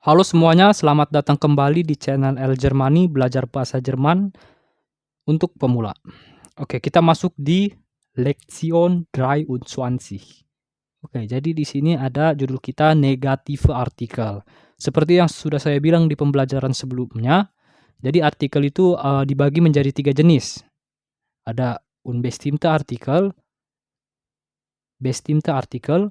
Halo semuanya, selamat datang kembali di channel El Germani, belajar bahasa Jerman untuk pemula. Oke, kita masuk di Lektion 23. Oke, jadi di sini ada judul kita negative artikel. Seperti yang sudah saya bilang di pembelajaran sebelumnya, jadi artikel itu dibagi menjadi 3 jenis. Ada unbestimmte Artikel, bestimmte Artikel,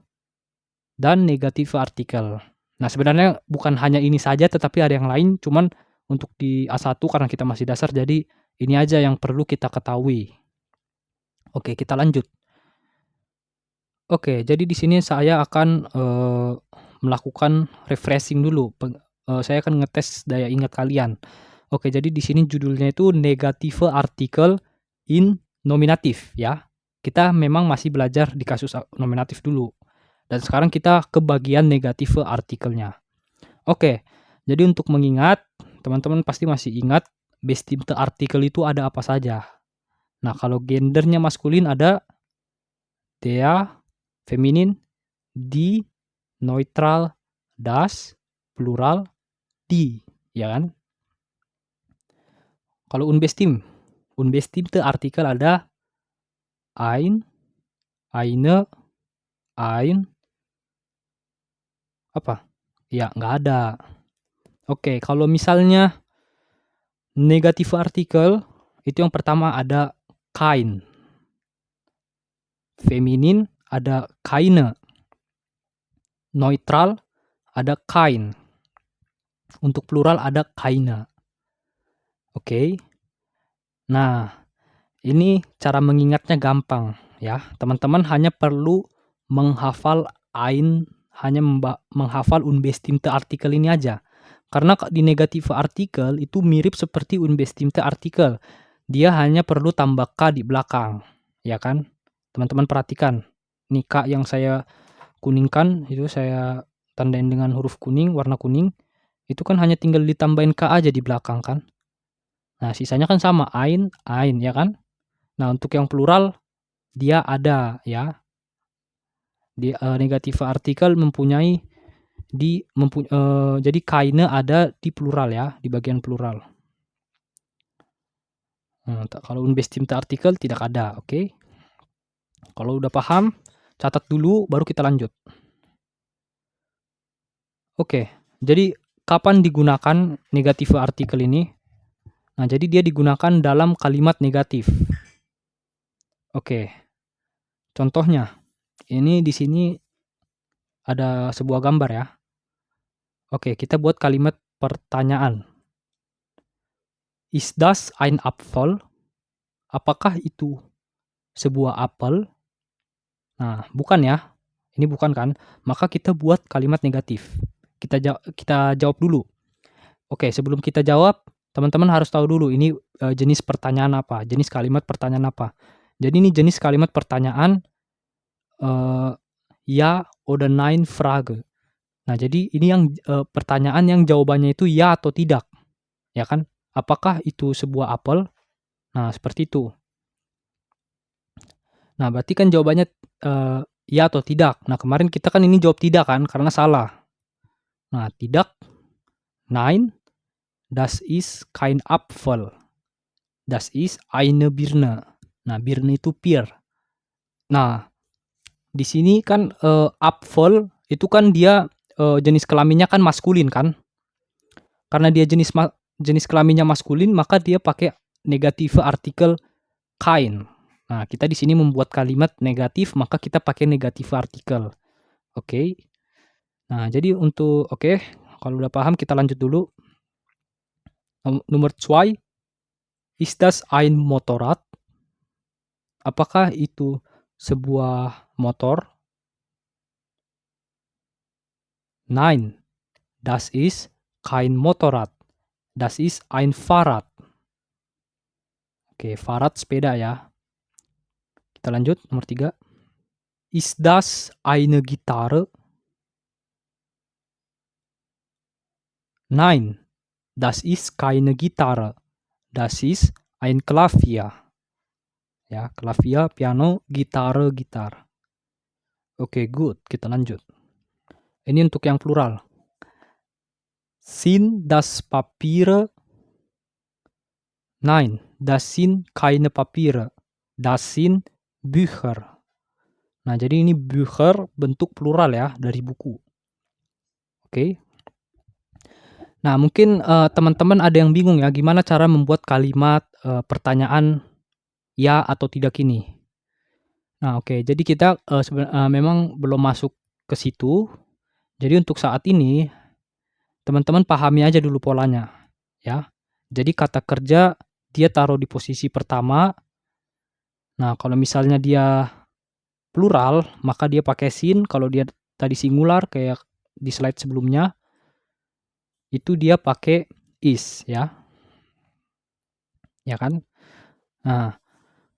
dan negative artikel. Nah, sebenarnya bukan hanya ini saja tetapi ada yang lain, cuman untuk di A1 karena kita masih dasar jadi ini aja yang perlu kita ketahui. Oke, kita lanjut. Oke, jadi di sini saya akan melakukan refreshing dulu. Saya akan ngetes daya ingat kalian. Oke, jadi di sini judulnya itu negative artikel in nominatif ya. Kita memang masih belajar di kasus nominatif dulu. Dan sekarang kita ke bagian negative artikelnya. Oke, jadi untuk mengingat, teman-teman pasti masih ingat bestimmte artikel itu ada apa saja. Nah, kalau gendernya maskulin ada der, feminin, die, neutral, das, plural, die, ya kan? Kalau unbestimmte artikel ada ein, eine, ein, apa? Ya, nggak ada. Oke, kalau misalnya negatif artikel, itu yang pertama ada kein. Feminin ada keine. Neutral ada kein. Untuk plural ada keine. Oke. Nah, ini cara mengingatnya gampang ya. Teman-teman hanya perlu menghafal ein, hanya menghafal unbestimmte artikel ini aja. Karena di negatif artikel itu mirip seperti unbestimmte artikel. Dia hanya perlu tambah K di belakang, ya kan? Teman-teman perhatikan. Nih K yang saya kuningkan, itu saya tandain dengan huruf kuning, warna kuning. Itu kan hanya tinggal ditambahin K aja di belakang kan? Nah, sisanya kan sama, ein, ya kan? Nah, untuk yang plural, dia ada ya. Di negatif artikel mempunyai jadi keine ada di plural ya, di bagian plural. Kalau unbestimmte artikel tidak ada, oke? Kalau udah paham, catat dulu baru kita lanjut. Oke, jadi kapan digunakan negatif artikel ini? Nah, jadi dia digunakan dalam kalimat negatif. Oke. Contohnya, ini di sini ada sebuah gambar ya. Oke, kita buat kalimat pertanyaan. Ist das ein Apfel? Apakah itu sebuah apel? Nah, bukan ya. Ini bukan kan? Maka kita buat kalimat negatif. Kita jawab dulu. Oke, sebelum kita jawab, teman-teman harus tahu dulu ini jenis pertanyaan apa, jenis kalimat pertanyaan apa. Jadi ini jenis kalimat pertanyaan ya oder nein Frage. Nah, jadi ini yang pertanyaan yang jawabannya itu ya atau tidak. Ya kan? Apakah itu sebuah apel? Nah, seperti itu. Nah, berarti kan jawabannya ya atau tidak. Nah, kemarin kita kan ini jawab tidak kan karena salah. Nah, tidak. Nein, das ist kein Apfel. Das ist eine Birne. Nah, Birne itu pear. Nah, di sini kan Apfel itu kan dia jenis kelaminnya kan maskulin kan? Karena dia jenis kelaminnya maskulin, maka dia pakai negatif artikel kein. Nah, kita di sini membuat kalimat negatif, maka kita pakai negatif artikel. Oke. Nah, jadi kalau udah paham kita lanjut dulu. Nomor 2, ist das ein Motorrad? Apakah itu sebuah motor? Nein, das ist kein Motorrad. Das ist ein Fahrrad. Oke, Fahrrad sepeda ya. Kita lanjut, nomor 3. Ist das eine Gitarre? Nein, das ist keine Gitarre. Das ist ein Klavier. Ya, Klavier, piano, Gitarre, gitar. Oke, good. Kita lanjut. Ini untuk yang plural. Sind das Papiere? Nein, das sind keine Papiere. Das sind Bücher. Nah, jadi ini Bücher bentuk plural ya, dari buku. Oke. Nah, mungkin teman-teman ada yang bingung ya, gimana cara membuat kalimat pertanyaan ya atau tidak ini. Nah, oke. Jadi kita memang belum masuk ke situ. Jadi untuk saat ini, teman-teman pahami aja dulu polanya, ya. Jadi kata kerja dia taruh di posisi pertama. Nah, kalau misalnya dia plural, maka dia pakai sin. Kalau dia tadi singular kayak di slide sebelumnya, itu dia pakai is, ya. Ya kan? Nah,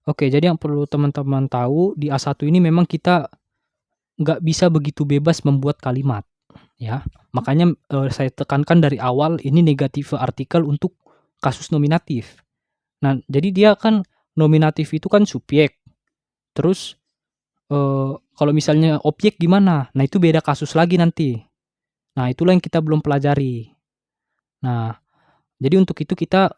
oke. Jadi yang perlu teman-teman tahu, di A1 ini memang kita nggak bisa begitu bebas membuat kalimat, ya. Makanya saya tekankan dari awal, ini negatif artikel untuk kasus nominatif. Nah, jadi dia kan nominatif itu kan subjek. Terus kalau misalnya objek gimana? Nah, itu beda kasus lagi nanti. Nah, itulah yang kita belum pelajari. Nah, jadi untuk itu kita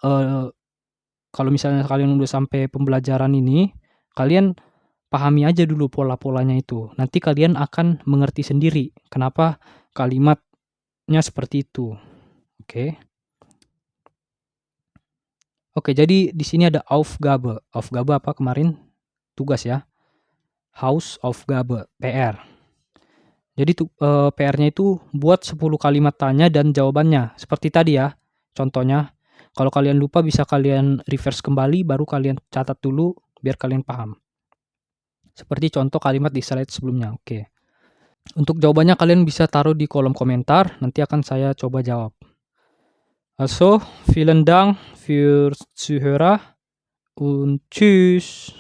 kalau misalnya kalian udah sampai pembelajaran ini, kalian pahami aja dulu pola-polanya itu. Nanti kalian akan mengerti sendiri kenapa kalimatnya seperti itu. Oke. Oke, jadi di sini ada Aufgabe. Aufgabe apa kemarin? Tugas ya. Hausaufgabe, PR. Jadi PR-nya itu buat 10 kalimat tanya dan jawabannya. Seperti tadi ya, contohnya. Kalau kalian lupa bisa kalian reverse kembali, baru kalian catat dulu biar kalian paham. Seperti contoh kalimat di slide sebelumnya. Oke. Untuk jawabannya kalian bisa taruh di kolom komentar, nanti akan saya coba jawab. Also, vielen Dank fürs Zuhören und tschüss.